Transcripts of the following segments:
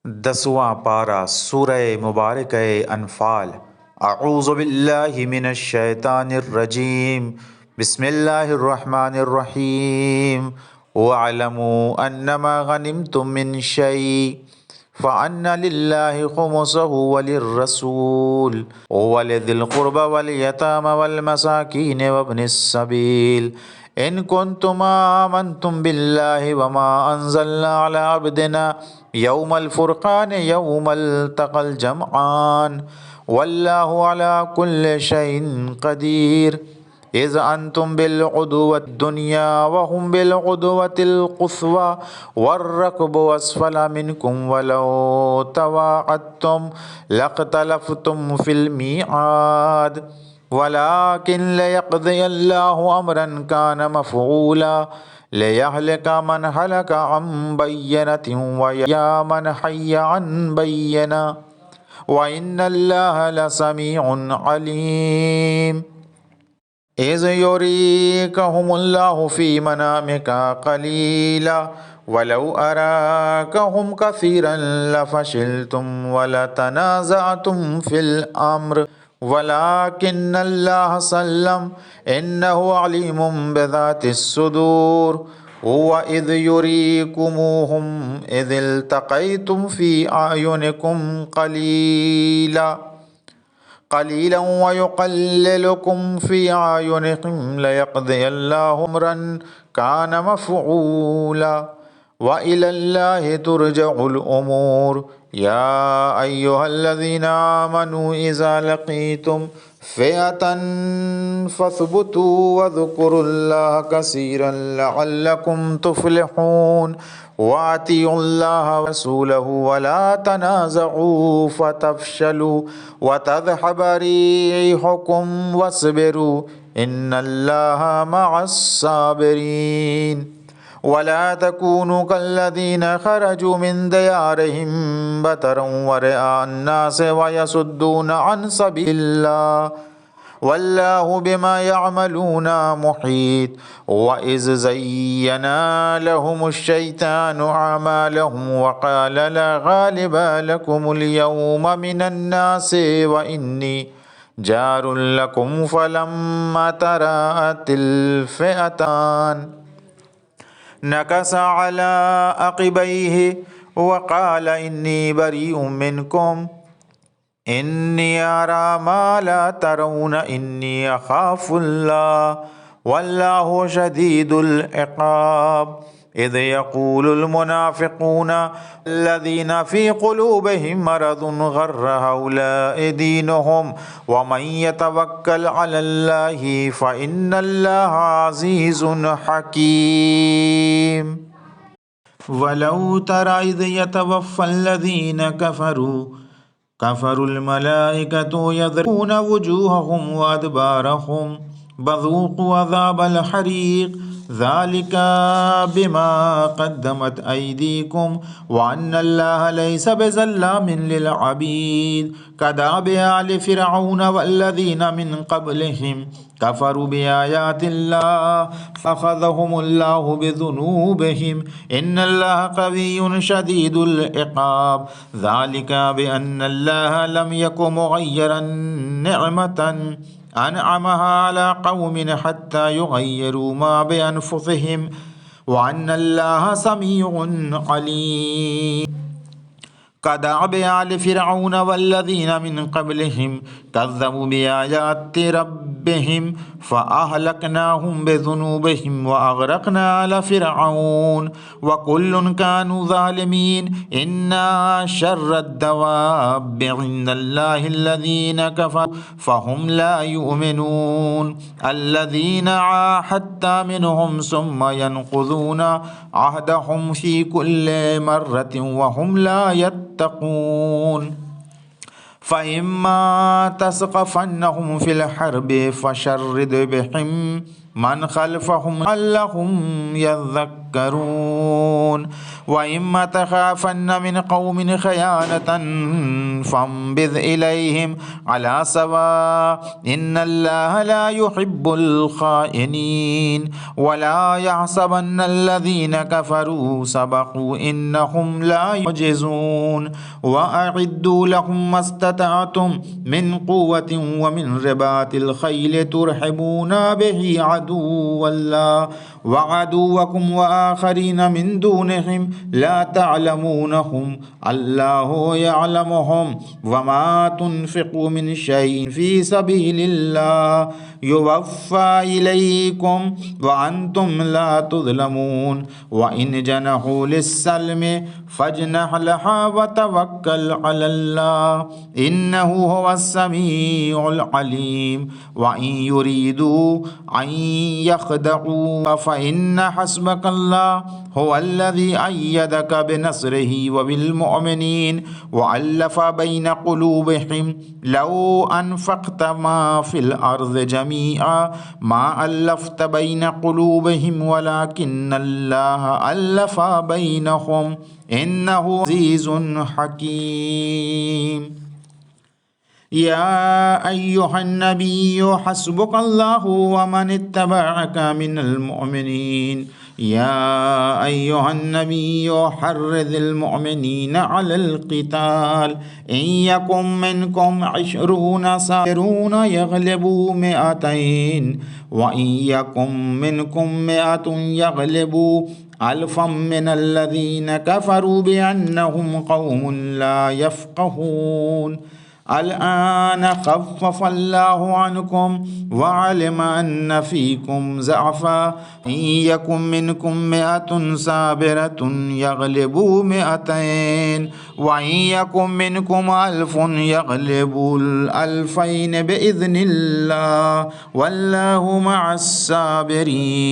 10वां पारा सूरह मुबारक अनफाल। अऊज़ु बिल्लाहि मिनश शैतानिर रजीम। बिस्मिल्लाहिर्रहमानिर्रहीम। वअलमू अन्नमा गनिमतुम मिन शै फ़अन्न लिल्लाहि खुमुसहु वलिर्रसूल वलिज़िल क़ुर्बा वल यतामा वल मसाकीन वब्निस सबील इन कुन्तुम आमन्तुम बिल्लाहि वमा अंज़लना अला अब्दिना यौमल फ़ुरक़ान यौमल तक़ल जमआन वल्लाहु अला कुल्लि शैइन क़दीर। इज़ अंतुम बिल उदुव्वति दुनिया वहुम बिल उदुव्वतिल क़ुस्वा वर्रकबु अस्फ़ला मिनकुम वलौ तवाअदतुम लख्तलफ़्तुम फ़िल मिआद वलाकिन लियक़ज़ियल्लाहु अम्रन कान मफ़ऊला लियहलिक मन हलक अन बय्यनतिन वयहय्या मन हय्य अन बय्यना व इन्नल्लाह लसमीउन अलीम। इज़ युरीकहुमुल्लाहु फ़ी मनामिका क़लीला वलौ अराकहुम कसीरन लफ़शिलतुम वलतनाज़अतुम फ़िल अम्र वलाकिन्नल्लाह सल्लम इन्नहु अलीमुम बिज़ातिस सुदूर। व इज़ युरीकुमूहुम इज़ इल्तक़ैतुम फ़ी अयुनिकुम क़लीलन व युक़ल्लिलुकुम फ़ी अयुनिहिम लियक़ज़ियल्लाहु अम्रन कान मफ़ऊला व इलल्लाहि तुरजउल उमूर। या अय्युहल्लज़ीना आमनू इज़ा लक़ीतुम फ़िअतन फ़स्बुतू वज़्कुरुल्लाह कसीरन लअल्लकुम तुफ़्लिहून। वातिउल्लाह व रसूलहु वला तनाज़अू फ़तफ़शलू वतज़हब रिहुकुम वस्बिरू इन्नल्लाह मअस्साबिरीन। वला तकूनू कल्लज़ीना ख़रजू मिन दियारिहिम बतरन वरिअन्नास वयसुद्दून अन सबीलिल्लाह वल्लाहु बिमा यअमलून मुहीत। व इज़ ज़य्यना लहुमुश्शैतानु अअमालहुम वक़ाल ला गालिब लकुमुल यौम मिनन्नासि व इन्नी जारुल लकुम फ़लम्मा तराअतिल फ़िअतान नकसा अला अक़िबैहि वक़ाल इन्नी बरीउम मिनकुम इन्नी अरा मा ला तरौन इन्नी अख़ाफ़ुल्लाह वल्लाहु शदीदुल इक़ाब। इज़ यक़ूलुल मुनाफ़िक़ून वल्लज़ीना फ़ी क़ुलूबिहिम मरज़ुन ग़र्र हाउलाइ दीनुहुम व मन यतवक्कल अलल्लाहि फ़इन्नल्लाह अज़ीज़ुन हकीम। वलौ तरा इज़ यतवफ़्फ़ल्लज़ीना कफ़रुल मलाइकतु यज़रिबून वुजूहहुम व अदबारहुम फ़ज़ूक़ू अज़ाबल हरीक़ ज़ालिका बिमा क़द्दमत अयदीकुम व अन्नल्लाह लैसा बिज़ल्लामिन लिल अबीद। कदाबि आलि फ़िरऔन वल्लज़ीना मिन क़ब्लिहिम कफ़रू बिआयातिल्लाह फ़अख़ज़हुमुल्लाहु बिज़ुनूबिहिम इन्नल्लाह क़विय्युन शदीदुल इक़ाब। ज़ालिका बिअन्नल्लाह लम यकु मुग़य्यिरन निअमतन अनअमहा अला क़ौमिन हत्ता युग़य्यिरू मा बिअन्फुसिहिम व अन्नल्लाह समीउन अलीम। कदाबि आलि फ़िरऔन वल्लज़ीना मिन क़ब्लिहिम कज़्ज़बू बिआयाति रब्बिहिम फ़अहलकनाहुम बिज़ुनूबिहिम व अग़रक़ना आला फ़िरऔन व कुल्लुन कानू ज़ालिमीन। इन्ना शर्रद्दवाब्बि इन्दल्लाहि अल्लज़ीना कफ़रू फ़हुम ला युमिनून अल्लज़ीना आहादता मिनहुम सुम्मा यनक़ुज़ून अहदहुम फ़ी कुल्लि मर्रतिन व हुम ला यत्तक़ून। फ़इम्मा तस्क़फ़न्नहुम फ़िल हर्बि फ़शर्रिद बिहिम मन ख़ल्फ़हुम लअल्लहुम यज़्ज़क्करून। يتفكرون وإما تخافن من قوم خيانة فانبذ إليهم على سواء إن الله لا يحب الخائنين ولا يحسبن الذين كفروا سبقوا إنهم لا يعجزون وأعدوا لهم ما استطعتم من قوة ومن رباط الخيل ترحبون به عدو الله وعدوكم وآخرين من دونهم لا تعلمونهم الله يعلمهم وما تنفقوا من شيء في سبيل الله يوفى إليكم وأنتم لا تظلمون وإن جنحوا للسلم فاجنح لها وتوكل على الله إنه هو السميع العليم وإن يريدوا أن يخدعوا فإن حسبك الله هو الذي أيدك بنصره وبالمؤمنين وألف بين قلوبهم لو أنفقت ما في الأرض جميعا ما ألفت بين قلوبهم ولكن الله ألف بينهم إنه عزيز حكيم يا أيها النبي حسبك الله ومن اتبعك من المؤمنين يا أيها النبي حرض المؤمنين على القتال إن يكن منكم 20 صابرون يغلبوا 200 وإن يكن منكم 100 يغلبوا 1000 من الذين كفروا بأنهم قوم لا يفقهون الآن خفف الله عنكم وعلم أن فيكم ضعفا إن يكن منكم 100 صابرة يغلبوا 200 وإن يكن منكم 1000 يغلبوا 2000 بإذن الله والله مع الصابرين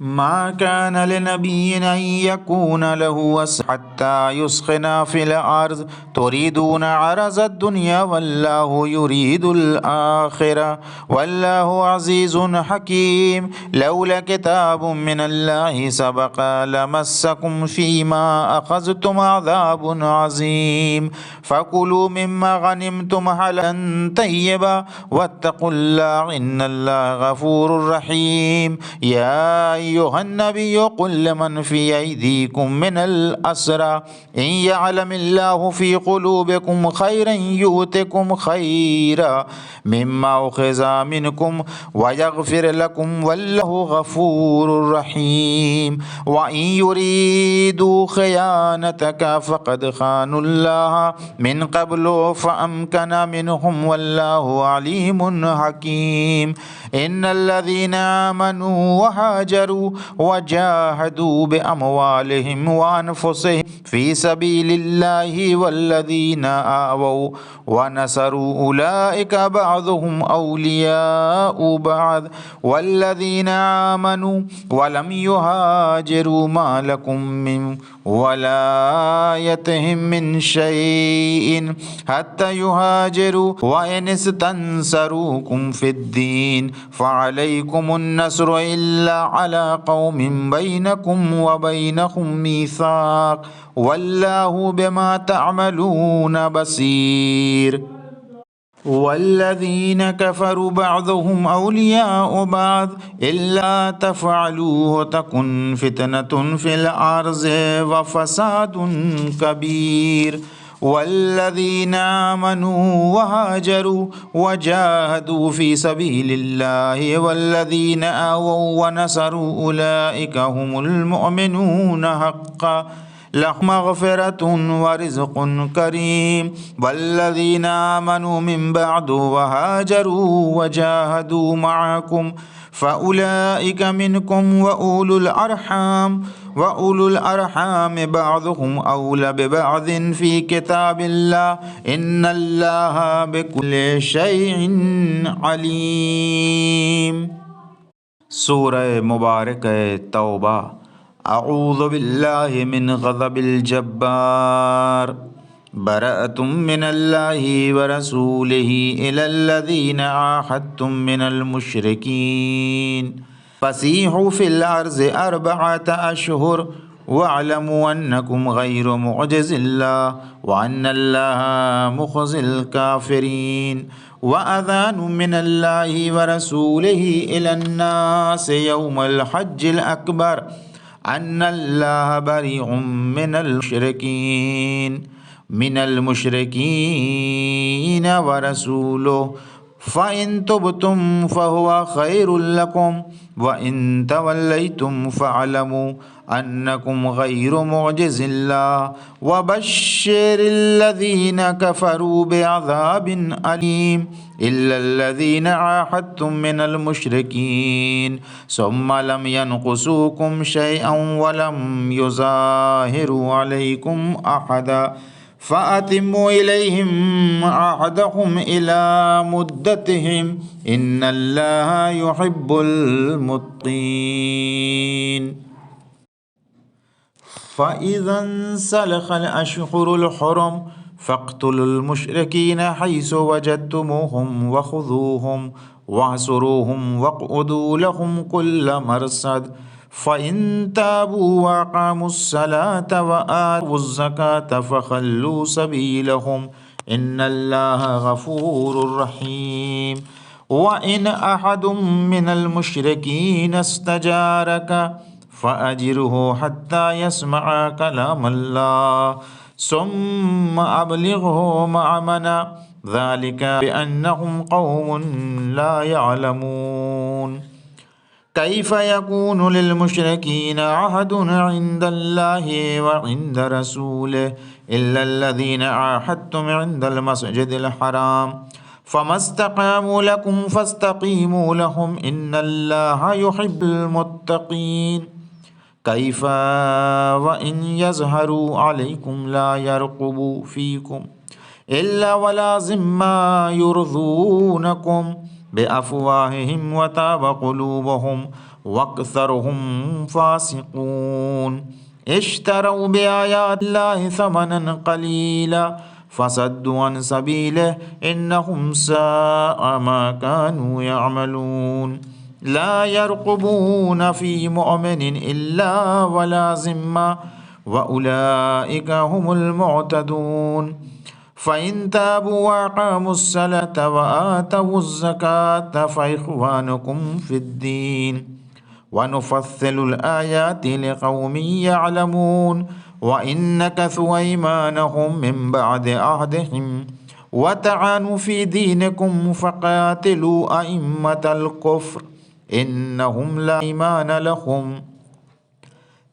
ما كان لنبي أن يكون له أسرى حتى يسخن في الأرض تريدون عرض الدنيا والله يريد الآخرة والله عزيز حكيم لولا كتاب من الله سبق لمسكم فيما أخذتم عذاب عظيم فكلوا مما غنمتم حلالا طيبا واتقوا الله إن الله غفور رحيم يا أيها النبي قل لمن في أيديكم من الأسرى إن يعلم الله في قلوبكم خيرا يؤتكم خيرا مما أخذ منكم ويغفر لكم والله غفور رحيم وإن يريدوا خيانتك فقد خانوا الله من قبل فأمكن منهم والله عليم حكيم إن الذين آمنوا وهاجروا وجاهدوا بأموالهم وأنفسهم في سبيل الله والذين آووا ونصروا أولئك بعضهم أولياء بعض والذين آمنوا ولم يهاجروا ما لكم من ولايتهم من شيء حتى يهاجروا وإن استنصروكم في الدين فعليكم النصر إلا على قوم بينكم وبينهم ميثاق والله بما تعملون بصير والذين كفروا بعضهم أولياء بعض إلا تفعلوه تكن فتنة في الأرض وفساد كبير والذين آمنوا وهاجروا وجاهدوا في سبيل الله والذين آووا ونصروا أولئك هم المؤمنون حقا لهم مغفرة ورزق كريم والذين آمنوا من بعد وهاجروا وجاهدوا معكم فأولئك منكم وأولو الأرحام بعضهم أولى ببعض في كتاب الله إن الله بكل شيء عليم سورة مباركة توبة أعوذ بالله من غضب الجبار برأت من الله ورسوله إلى الذين عاهدتم من المشركين فسيحوا في الأرض 4 أشهر واعلموا أنكم غير معجز الله وأن الله مخزي الكافرين. وأذان من الله ورسوله إلى الناس يوم الحج الأكبر أن الله بريء من المشركين ورسوله فإن تبتم فهو خير لكم وإن توليتم فاعلموا أنكم غير معجز الله وبشر الذين كفروا بعذاب أليم إلا الذين عاهدتم من المشركين ثم لم ينقصوكم شيئا ولم يظاهروا عليكم أحدا فأتموا إليهم عهدهم إلى مدتهم إن الله يحب المتقين. فإذا انسلخ الأشهر الحرم فاقتلوا المشركين حيث وجدتموهم وخذوهم واحصروهم واقعدوا لهم كل مرصد فإن تابوا وأقاموا الصلاة وآتوا الزكاة فخلوا سبيلهم إن الله غفور رحيم. وإن أحد من المشركين استجارك فأجره حتى يسمع كلام الله ثم أبلغه مأمنه ذلك بأنهم قوم لا يعلمون. كيف يكون للمشركين عهد عند الله وعند رسوله إلا الذين عاهدتم عند المسجد الحرام فما استقاموا لكم فاستقيموا لهم إن الله يحب المتقين. كيف وإن يظهروا عليكم لا يرقبوا فيكم إلا ولا ذمة يرضونكم بأفواههم وتاب قلوبهم وأكثرهم فاسقون. اشتروا بآيات الله ثمنا قليلا فصدوا عن سبيله إنهم ساء ما كانوا يعملون. لا يرقبون في مؤمن إلا ولا ذمة وأولئك هم المعتدون. فإن تابوا وأقاموا الصلاة وآتوا الزكاة فإخوانكم في الدين ونفصل الآيات لقوم يعلمون. وإن نكثوا أيمانهم من بعد عهدهم وطعنوا في دينكم فقاتلوا أئمة الكفر إنهم لا إيمان لهم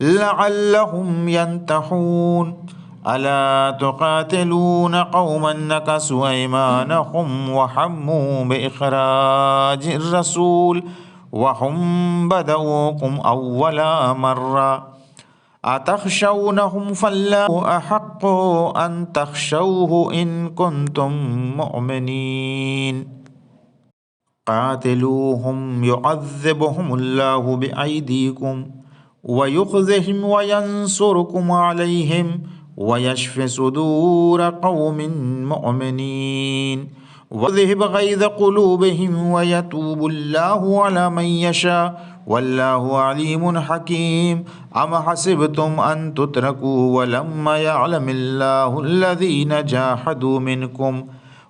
لعلهم ينتهون. ألا تقاتلون قوما نكثوا أيمانهم وحموا بإخراج الرسول وهم بدؤوكم أول مرة أتخشونهم فالله أحق أن تخشوه إن كنتم مؤمنين. قاتلوهم يعذبهم الله بأيديكم ويخزهم وينصركم عليهم ويشفي صدور قوم مؤمنين ويذهب غيظ قلوبهم ويتوب الله على من يشاء والله عليم حكيم. أم حسبتم أن تتركوا ولما يعلم الله الذين جاهدوا منكم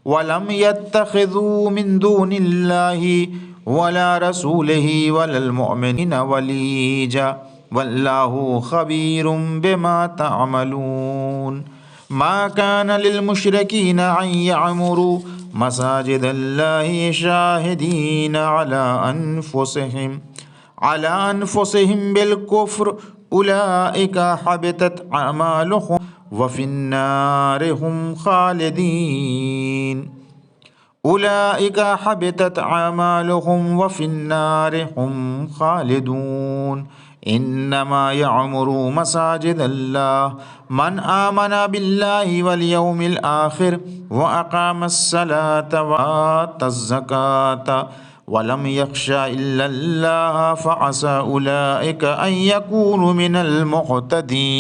ولم يتخذوا من دون الله ولا رسوله ولا المؤمنين وليجا والله خبير بما تعملون. ما كان للمشركين أن يعمروا مساجد الله شاهدين على أنفسهم بالكفر أولئك حبطت أعمالهم وفي النار هم خالدين. أولئك حبطت أعمالهم وفي النار هم خالدون. إنما يعمر مساجد الله من آمن بالله واليوم الآخر وأقام الصلاة وآتى الزكاة ولم يخش إلا الله فعسى أولئك أن يكونوا من المهتدين.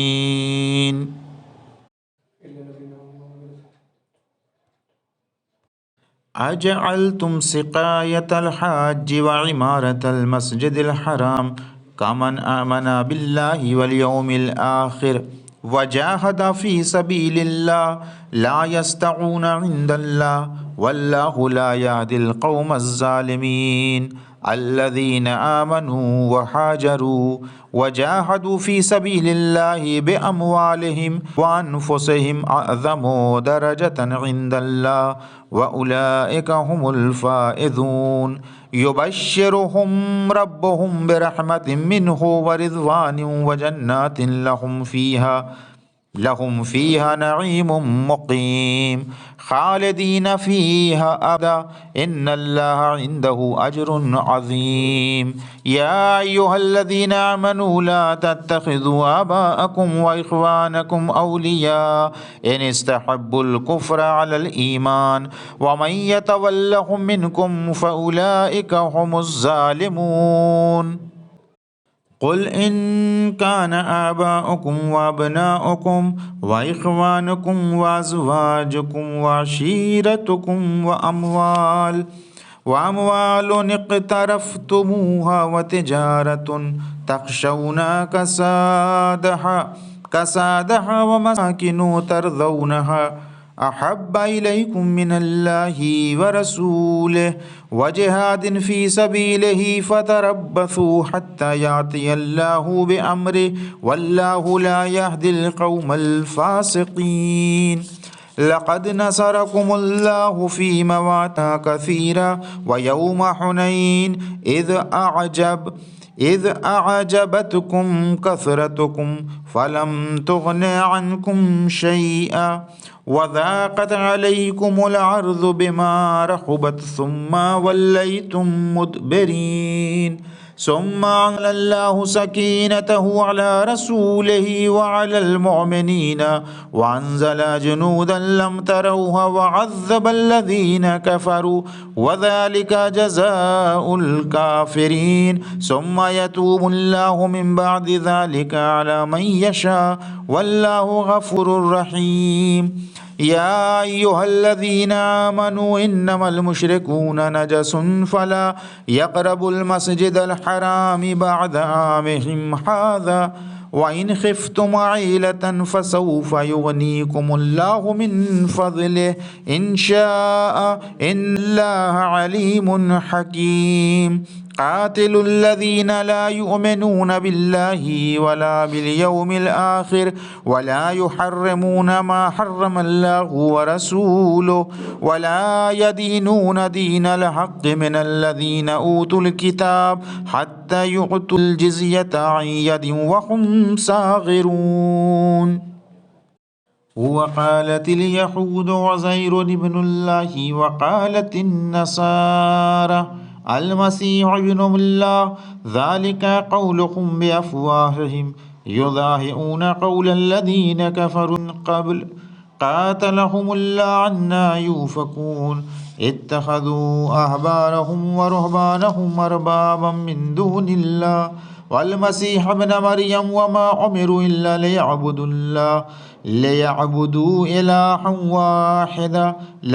अजअलतुम सिकायतल हज्ज व इमारतल मस्जिदिल हराम कमन आमना बिल्लाहि वल यौमिल आखिर वजाहद फी सबीलिल्लाह ला यस्तऊना इंदल्लाह वल्लाहु ला यहदिल कौमज़ ज़ालिमीन अल्लज़ीना आमनू व हाजरू वजाहदू फ़ी सबीलिल्लाहि बिअमवालिहिम व अनफुसिहिम अअज़मु दरजतन इंदल्लाह व उलाइका हुमुल फ़ाइज़ून युबश्शिरुहुम रब्बुहुम बिरहमतिन मिन्हु व रिज़वानिन व जन्नातिन लहुम फ़ीहा नईमुम मुक़ीम खालिदीन फ़ीहा अबदा इन्नल्लाहा इंदहु अज्रुन अज़ीम या अय्युहल्लज़ीना आमनू ला तत्तख़िज़ू आबाअकुम व इख़वानकुम औलिया इन इस्तहब्बुल कुफ़्र अलल ईमान व मन यतवल्लहुम मिनकुम फ़उलाइका हुमुज़ ज़ालिमून क़ुल इन कान आबाउकुम व अबनाउकुम व इख़वानुकुम व अज़वाजुकुम व अशीरतुकुम व अमवालुन इक़्तरफ़्तुमूहा व तिजारतुन तख़शौना कसादहा व मसाकिनु तरज़ौनहा अहब्बा इलैकुम मिनल्लाहि व रसूलिहि व जिहादिन फ़ी सबीलिहि फ़तरब्बसू हत्ता यातियल्लाहु बिअम्रिहि वल्लाहु ला यहदिल क़ौमल फ़ासिक़ीन लक़द नसरकुमुल्लाहु फ़ी मवातिन कसीरा व यौम हुनैन इज़ अअजबतकुम कसरतुकुम फ़लम तुग़नि अन्कुम शैअन वज़ाक़त अलैकुमुल अर्ज़ु बिमा रहुबत सुम्मा वल्लैतुम मुदबिरीन सुम्मा अंज़लल्लाहु सकीनतहु अला रसूलिहि व अलल मुअमिनीन व अंज़ल जुनूदन लम तरौहा व अज़्ज़बल्लज़ीना कफ़रू व ज़ालिका जज़ाउल काफ़िरीन सुम्मा यतूबुल्लाहु मिन बअदि ज़ालिका अला मन यशा वल्लाहु गफ़ूरुर रहीम या अय्युहल्लज़ीना आमनू इन्नमल मुशरिकूना नजसुन फला यक़रबुल मस्जिदल हराम बअदा आमिहिम हाज़ा व इन खिफ्तुम आइलतन फसौफ युग़नीकुमुल्लाहु मिन फ़ज़लिहि इन शाअ इन्नल्लाहा अलीमुन हकीम क़ातिलुल्लज़ीना ला युमिनूना बिल्लाहि वला बिल आखिर वला युहर्रिमूना मा हर्रमल्लाहु व रसूलुहु वला यदीनूना दीनल हक़्क़ि मिनल्लज़ीना ऊतुल किताब हत्ता युअतुल जिज़्यता अन यदिन व हुम साग़िरून वक़ालतिल यहूद उज़ैर इब्नुल्लाहि वक़ालतिन नसारा अल मसीह इब्नुल्लाह ज़ालिका क़ौलुहुम बिअफ़वाहिहिम युज़ाहिऊना क़ौलल्लज़ीना कफ़रू मिन क़ब्ल क़ातलहुमुल्लाहु अन्ना यूफ़कून इत्तख़ज़ू अहबारहुम व रुहबानहुम अरबाबम मिन दूनिल्लाह वल मसीह इब्न मरियम व मा उमिरू इल्ला लियअबुदू इलाहन वाहिदा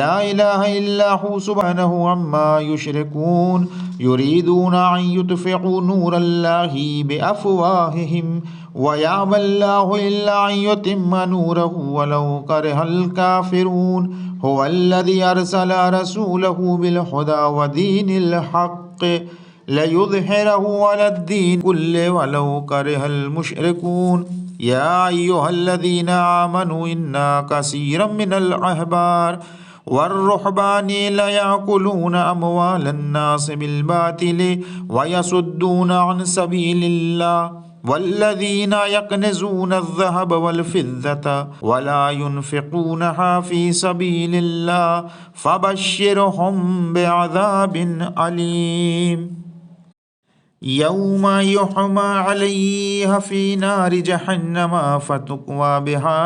ला इलाहा इल्ला हु सुब्हानहु अम्मा युशरिकून युरीदूना अन युत्फ़िऊ नूरल्लाहि बिअफ़वाहिहिम व यअबल्लाहु इल्ला अन युतिम्मा नूरहु वलौ करिहल काफ़िरून हुवल्लज़ी अरसला रसूलहु बिलहुदा व दीनिल हक़्क़ि लयुज़हिरहु अलद्दीनि कुल्लिहि वलौ करिहल मुशरिकून या अय्युहल्लज़ीना आमनू इन्ना कसीरम मिनल अहबार वर्रुहबानी लयाकुलूना अमवालन नास बिलबातिलि व यसुद्दूना अन सबीलिल्लाह वल्लज़ीना यक्निज़ूना अज़्ज़हब वल्फ़िद्दता वला युनफ़िक़ूनहा फ़ी सबीलिल्लाह फ़बश्शिरहुम बिअज़ाबिन अलीम यौम युहमा अलैहा फ़ी नारि जहन्नम फ़तुक्वा बिहा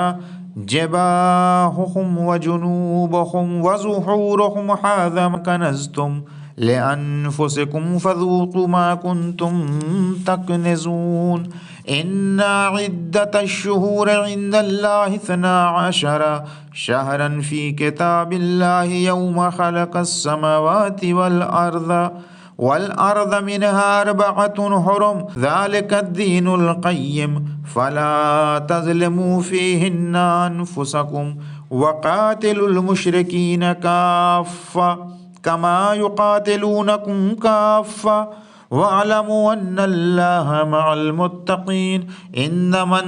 जिबाहुहुम व जुनूबुहुम व ज़ुहूरुहुम हाज़ा मा कनज़्तुम لأنفسكم فذوقوا ما كنتم تكنزون إن عدة الشهور عند الله 12 شهرا في كتاب الله يوم خلق السماوات والأرض منها 4 حرم ذلك الدين القيم فلا تظلموا فيهن أنفسكم وقاتلوا المشركين كافة كما يقاتلونكم كافة واعلموا أن الله مع المتقين إنما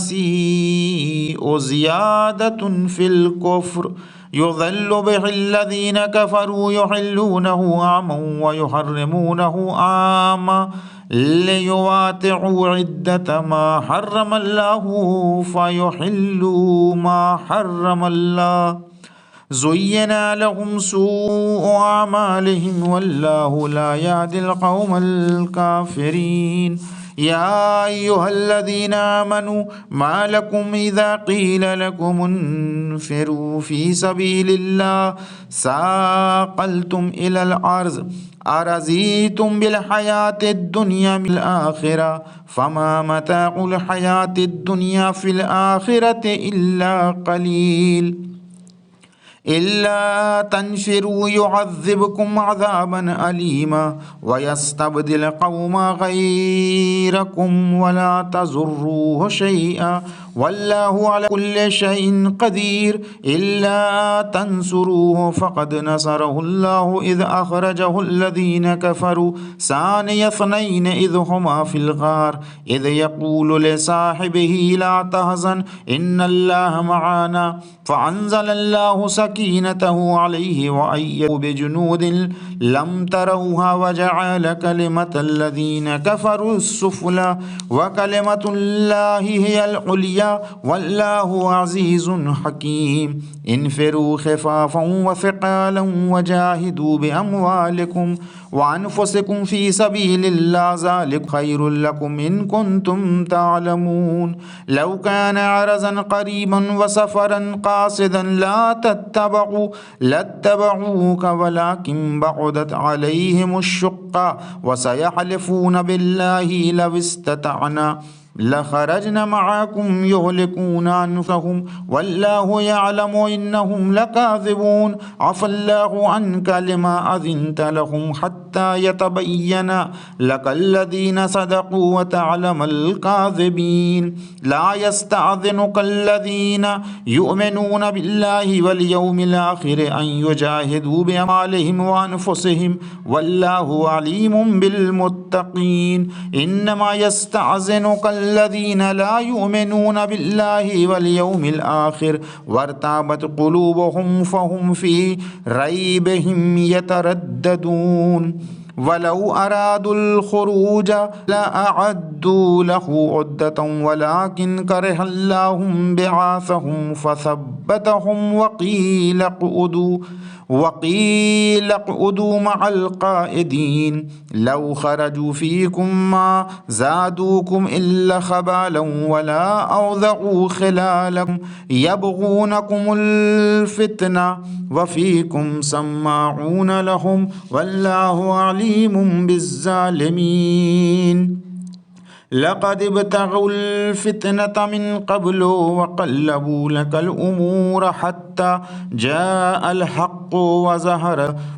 النسيء زيادة في الكفر يضل به الذين كفروا يحلونه عاما ويحرمونه عاما ليواتعوا عدة ما حرم الله فيحلوا ما حرم الله زين لهم سوء أعمالهم والله لا يهدي القوم الكافرين يا أيها الذين آمنوا ما لكم إذا قيل لكم انفروا في سبيل الله ثاقلتم إلى الأرض أرضيتم بالحياة الدنيا من الآخرة فما متاع الحياة الدنيا في الآخرة إلا قليل إلا تنفروا يعذبكم عذابا أليما ويستبدل قوما غيركم ولا تضروه شيئا والله على كل شيء قدير إلا تنصروه فقد نصره الله إذ أخرجه الذين كفروا ثاني اثنين إذ هما في الغار إذ يقول لصاحبه لا تحزن إن الله معنا فأنزل الله سكينته عليه وأيده بجنود لم تروها وجعل كلمة الذين كفروا السفلى وكلمة الله هي العليا والله عزيز حكيم انفروا خفافا وثقالا وجاهدوا بأموالكم وأنفسكم في سبيل الله ذلك خير لكم إن كنتم تعلمون لو كان عرضا قريبا وسفرا قاصدا لاتبعوك ولكن بعدت عليهم الشقة وسيحلفون بالله لو استطعنا لخرجنا معكم يهلكون أنفسهم والله يعلم إنهم لكاذبون عفى الله عنك لما أذنت لهم حتى يتبين لك الذين صدقوا وتعلم الكاذبين لا يستأذنك الذين يؤمنون بالله واليوم الآخر أن يجاهدوا بأموالهم وأنفسهم والله عليم بالمتقين إنما يستأذنك الذين لا يؤمنون بالله واليوم الآخر وارتابت قلوبهم فهم في ريبهم يترددون ولو أرادوا الخروج لأعدوا له عدة ولكن كره الله بعاثهم فثبتهم وقيل اقعدوا مع القائدين لو خرجوا فيكم ما زادوكم إلا خبالا ولا أوضعوا خلالكم يبغونكم الفتنة وفيكم سماعون لهم والله عليم بالظالمين لقد ابتغوا الفتنة من قبل وقلبوا لك الأمور حتى جاء الحق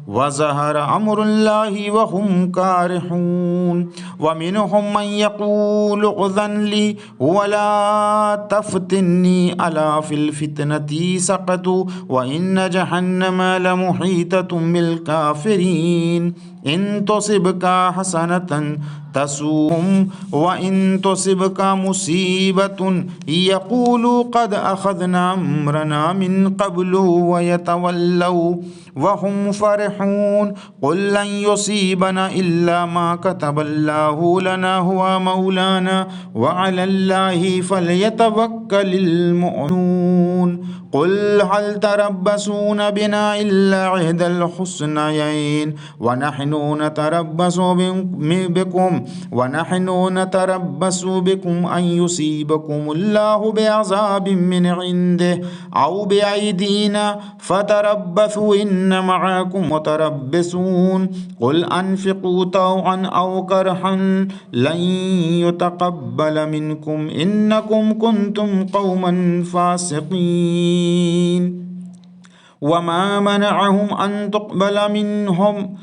وظهر أمر الله وهم كارهون ومنهم من يقول أذن لي ولا تفتني ألا في الفتنة سقطوا وإن جهنم لمحيطة بالكافرين إن تصبك حسنة تسوهم وإن تصبك مصيبة يقولوا قد أخذنا أمرنا من قبل ويتولوا وهم فرحون قل لن يصيبنا إلا ما كتب الله لنا هو مولانا وعلى الله فليتوكل المؤمنون قل هل تربصون بنا إلا عهد الحسنيين ونحن ونحن نتربص بكم أن يصيبكم الله بعذاب من عنده أو بأيدينا فتربصوا إن معكم متربصون قل أنفقوا طوعا أو كرها لن يتقبل منكم إنكم كنتم قوما فاسقين وما منعهم أن تقبل منهم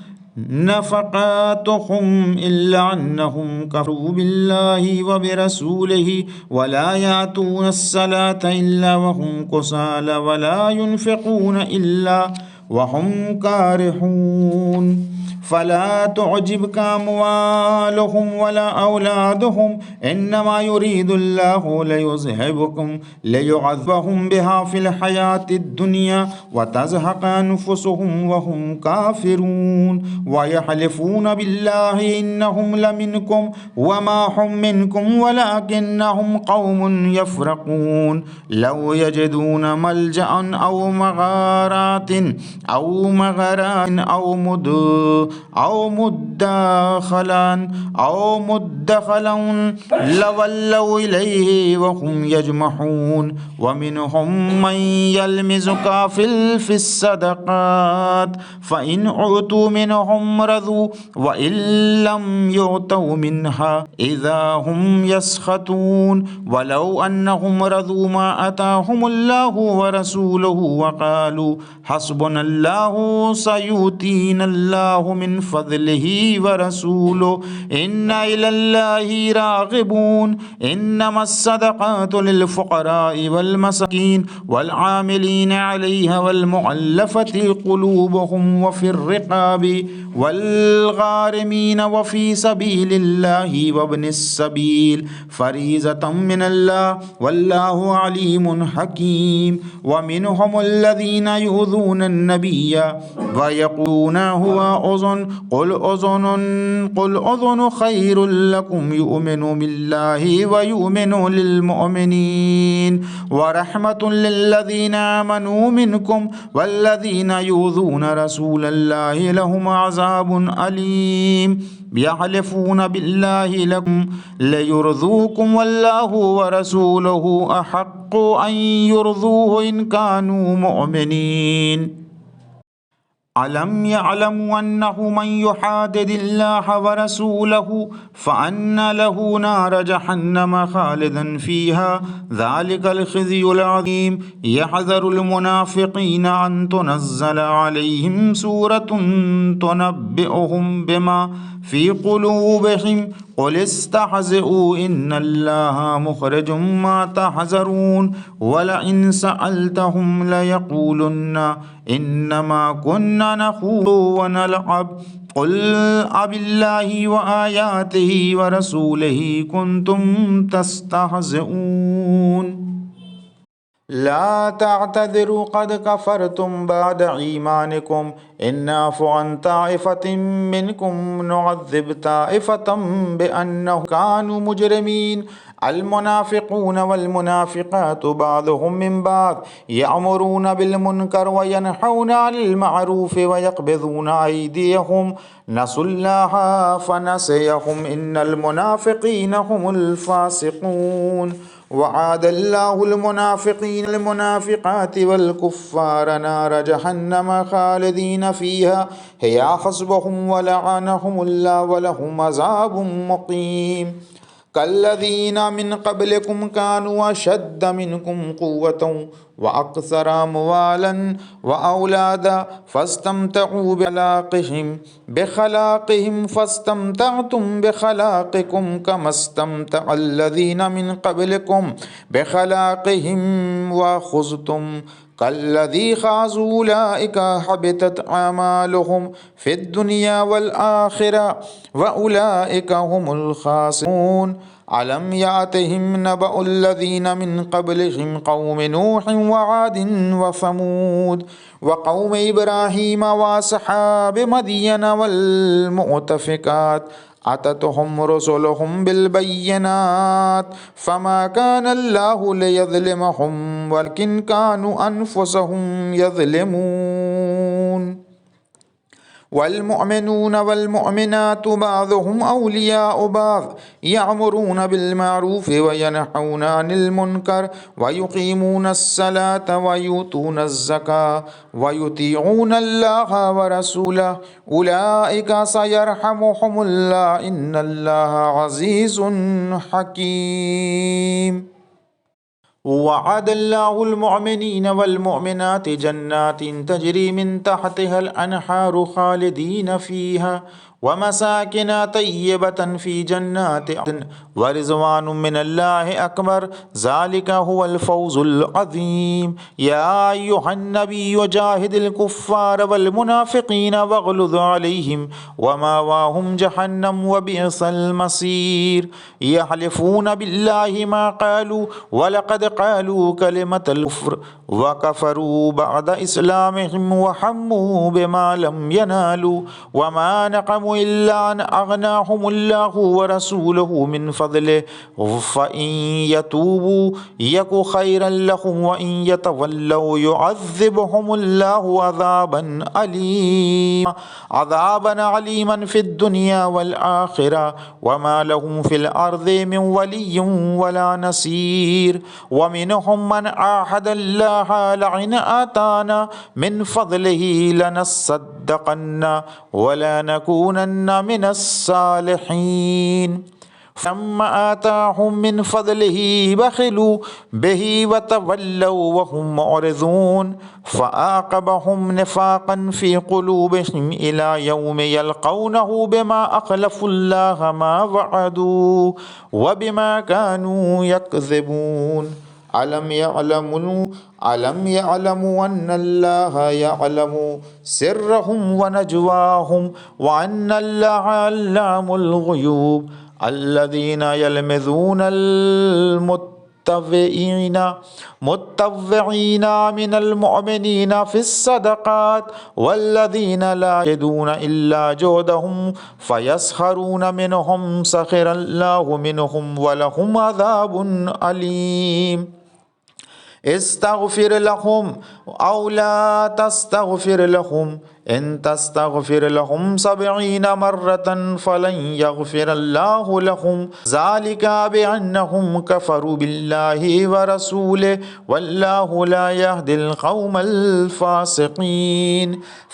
نفقاتهم إلا أنهم كفروا بالله وبرسوله ولا يأتون الصلاة إلا وهم كسالى ولا ينفقون إلا وهم كارهون فلا تعجبك أموالهم ولا أولادهم إنما يريد الله ليعذبهم بها في الحياة الدنيا وتزهق أنفسهم وهم كافرون ويحلفون بالله إنهم لمنكم وما هم منكم ولكنهم قوم يفرقون لو يجدون ملجأ أو مغارات أو مدخلا لولوا إليه وهم يجمحون ومنهم من يلمزك في الصدقات فإن أعطوا منهم رضوا وإن لم يعطوا منها إذا هم يسخطون ولو أنهم رضوا ما آتاهم الله ورسوله وقالوا حسبنا الله سيؤتينا الله من فضله ورسوله إنا إلى الله راغبون إنما الصدقات للفقراء والمساكين والعاملين عليها والمؤلفة قلوبهم وفي الرقاب والغارمين وفي سبيل الله وابن السبيل فريضة من الله والله عليم حكيم ومنهم الذين يؤذون النبي ويقولون هو أذن قل أذن خير لكم يؤمن بالله ويؤمن للمؤمنين ورحمة للذين آمنوا منكم والذين يؤذون رسول الله لهم عذاب أليم يحلفون بالله لكم ليرضوكم والله ورسوله أحق أن يرضوه إن كانوا مؤمنين ألم يعلموا أنه من يحادد الله ورسوله فأن له نار جهنم خالدا فيها ذلك الخزي العظيم يحذر المنافقين أن تنزل عليهم سورة تنبئهم بما في قلوبهم قل استهزئوا إن الله مخرج ما تحذرون ولئن سألتهم ليقولن إنما كنا نخوض ونلعب قل أبالله وآياته ورسوله كنتم تستهزئون لا تعتذروا قد كفرتم بعد إيمانكم إن نعفو عن طائفة منكم نعذب طائفة بأنهم كانوا مجرمين المنافقون والمنافقات بعضهم من بعض يأمرون بالمنكر وينهون عن المعروف ويقبضون أيديهم نسوا الله فنسيهم إن المنافقين هم الفاسقون وعاد الله المنافقين المنافقات والكفار نار جهنم خالدين فيها هي حسبهم ولعنهم الله ولهم عذاب مقيم كالذين من قبلكم كانوا أشد منكم قوة وأكثر أموالا وأولادا فاستمتعوا بخلاقهم فاستمتعتم بخلاقكم كما استمتع الذين من قبلكم بخلاقهم وخزتم كالذي خاضوا أولئك حبطت أعمالهم في الدنيا والآخرة وأولئك هم الخاسرون ألم يأتهم نبأ الذين من قبلهم قوم نوح وعاد وثمود وقوم إبراهيم وأصحاب مدين والمؤتفكات أتتهم رسلهم بالبينات فما كان الله ليظلمهم ولكن كانوا أنفسهم يظلمون वल्मुअमिनून वल्मुअमिनातु बाज़ुहुम औलियाउ बाज़ यअमुरून बिलमारूफ व यनहौना अनिल मुनकर व युक़ीमूनस्सलात व यूतूनज़्ज़का व युतीऊनल्लाह व रसूलहु उलाइका सयरहमुहुमुल्लाह इन्नल्लाह अज़ीज़ुन हकीम। वअदल्लाहुल मुअमिनीन वल मुअमिनात जन्नातिन तजरी मिन तहतिहल अनहारु खालिदीन फीहा व मसाकिन तय्यबतन फी जन्नाति अदन व रिज़वानुम मिनल्लाहि अकबर ज़ालिका हुवल फ़ौज़ुल अज़ीम। या अय्युहन नबिय्यु जाहिदिल कुफ़्फ़ार वल मुनाफ़िक़ीन वग़्लुज़ अलैहिम व मावाहुम जहन्नम व बिअसल मसीर। यहलिफ़ून बिल्लाहि मा क़ालू व लक़द क़ालू कलिमतल कुफ़्र व कफ़रू बअद इस्लामिहिम व हम्मू बिमा लम यनालू व मा नक़मू इल्ला अन अग़नाहुमुल्लाहु व रसूलुहु मिन फ़ज़लिहि फ़इन यतूबू यकु ख़ैरन लहुम व इन यतवल्लौ युअज़्ज़िबहुमुल्लाहु अज़ाबन अलीमन फ़िद्दुनिया वल आख़िरह व मा लहुम फ़िल अर्ज़ि मिन वलिय्यिन वला नसीर। व मिनहुम मन आहदल्लाह लइन आताना मिन फ़ज़लिहि लनस्सद्दक़न्न व लनकूनन्न मिनस सालिहीन। फलम्मा आताहुम मिन फ़ज़लिहि बख़िलू बिही व तवल्लौ व हुम मुअरिज़ून फ़अक़बहुम निफ़ाक़न फ़ी क़ुलूबिहिम इला यौमि यल्क़ौनहु बिमा अख़लफ़ुल्लाह मा वअदू व बिमा कानू यकज़िबून। अलम यअलमू अन्नल्लाह यअलमु सिर्रहुम व नजवाहुम व अन्नल्लाह अल्लामुल ग़ुयूब। अल्लज़ीना यल्मिज़ूनल मुत्तव्विईना मिनल मुअमिनीना फ़िस्सदक़ात वल्लज़ीना ला यजिदूना इल्ला जुहदहुम फ़यस्ख़रून मिनहुम सख़िरल्लाहु मिनहुम व लहुम अज़ाबुन अलीम। इस्तग़फ़िर लहुम औ ला तस्तग़फ़िर लहुम इन तस्तग़फ़िर लहुम सबईन मर्रतन फ़लन यग़फ़िरल्लाहु लहुम ज़ालिका बिअन्नहुम कफ़रू बिल्लाहि व रसूलिहि वल्लाहु ला यहदिल क़ौमल फ़ासिक़ीन।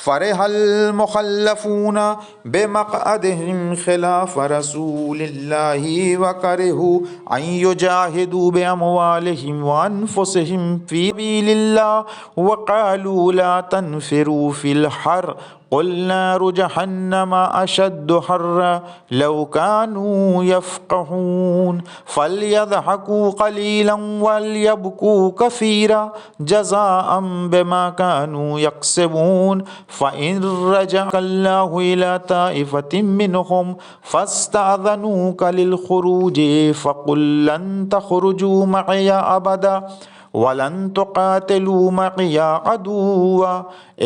फ़रिहल मुख़ल्लफ़ूना बिमक़अदिहिम ख़िलाफ़ रसूलिल्लाहि व करिहू अन युजाहिदू बिअमवालिहिम व अनफ़ुसिहिम फ़ी सबीलिल्लाह व क़ालू ला तन्फ़िरू फ़िल हर क़ुल नारु जहन्नम अशद्दु हर्रन लौ कानू यफ़क़हून फ़लयज़हकू क़लीलन वलयबकू कसीरा जज़ाअन बिमा कानू यक्सिबून। फ़इन रजअकल्लाहु इला ताइफ़तिन मिनहुम फ़स्तअज़नूक लिलख़ुरूज फ़क़ुल लन तख़रुजू मअया अबदा वलन तुक़ातिलू मअया अदुव्वा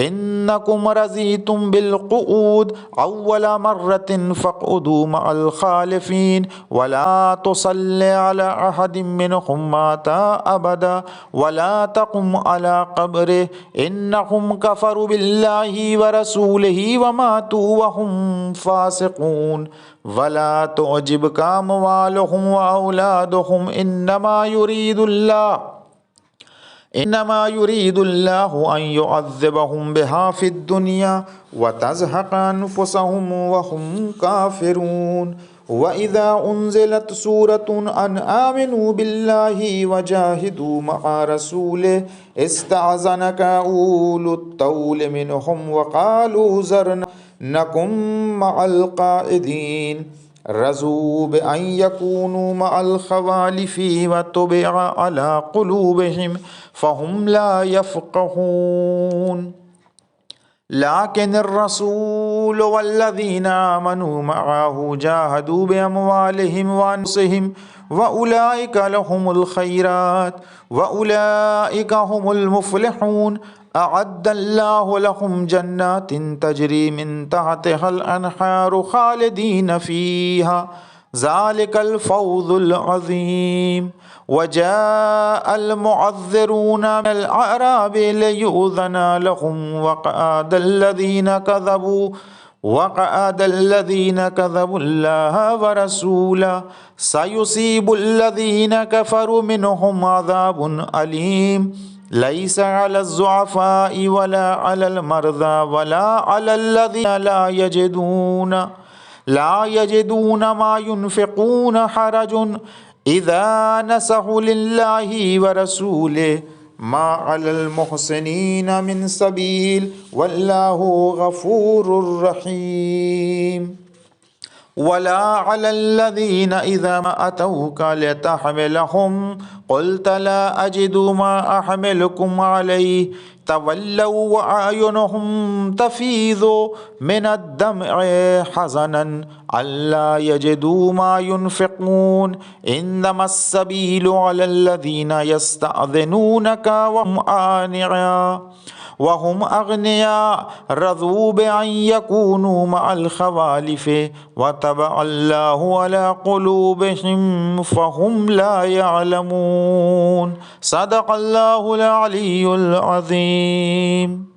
इन्नकुम रज़ीतुम बिलक़ुऊद अव्वला मर्रतिन फ़क़उदू मअल ख़ालिफ़ीन वला तुसल्लि अला अहदिम मिनहुम माता अबदा वला तक़ुम अला क़ब्रिहि इन्नहुम कफ़रू बिल्लाहि व रसूलिहि व मातू व हुम फ़ासिक़ून। वला तुअजिबका अम्वालुहुम व औलादुहुम इन्नमा युरीदुल्लाहु अन युअज़्ज़िबहुम बिहा फ़िद्दुनिया व तज़हक़ अनफ़ुसुहुम व हुम काफ़िरून। व इज़ा उन्ज़िलत सूरतुन अन आमिनू बिल्लाहि व जाहिदू मअ रसूलिहि इस्तअज़नका उलुत तौल मिनहुम व क़ालू ज़रना नकुम मअल क़ाइदीन रज़ू बिअन यकूनू मअल ख़वालिफ़ी व तुबिअ अला क़ुलूबिहिम फ़हुम ला यफ़क़हून। लाकिनिर रसूल वल्लज़ीना आमनू मअहु जाहदू बिअमवालिहिम व अनफ़ुसिहिम व उलाइका लहुमुल ख़ैरात व उलाइका हुमुल मुफ़्लिहून। अअद्दल्लाहु लहुम जन्नातिन तजरी मिन तहतिहल अनहारु ख़ालिदीन फ़ीहा ज़ालिकल फ़ौज़ुल अज़ीम। वजाअल मुअज़्ज़िरून मिनल अअराबि लियुअज़्ज़ना लहुम व क़अदल्लज़ीना कज़बू वक़अद अल्लज़ीना कज़्ज़बुल्लाह व रसूलह सयुसीबुल्लज़ीना कफ़रू मिनहुम अज़ाबुन अलीम लैसा अलज़्ज़ुअफ़ाइ वला अलल मर्ज़ा वला अलल्लज़ीना ला यजिदून मा युनफ़िक़ून हरजुन इज़ा नसहु लिल्लाहि व रसूलिहि मा अलल मुहसिनीन मिन सबील वल्लाहु गफूरुर रहीम। वला अलल्लज़ीना इज़ा मा अतौका लितहमिलहुम क़ुल्त ला अजिदु मा अहमिलुकुम अलैहि तवल्लौ व अयुनुहुम तफ़ीज़ु मिनद्दम'i हज़नन अल्ला यजिदू मा युनफ़िक़ून इन्नमस्सबीलु अलल्लज़ीना यस्तअज़िनूनका वहुम आनिया वहुम अग़निया रज़ू बिअन यकूनू मअल ख़वालिफ़ि व तबअल्लाहु अला क़ुलूबिहिम फ़हुम ला यअलमून। सदक़ल्लाहुल अलीयुल अज़ीम।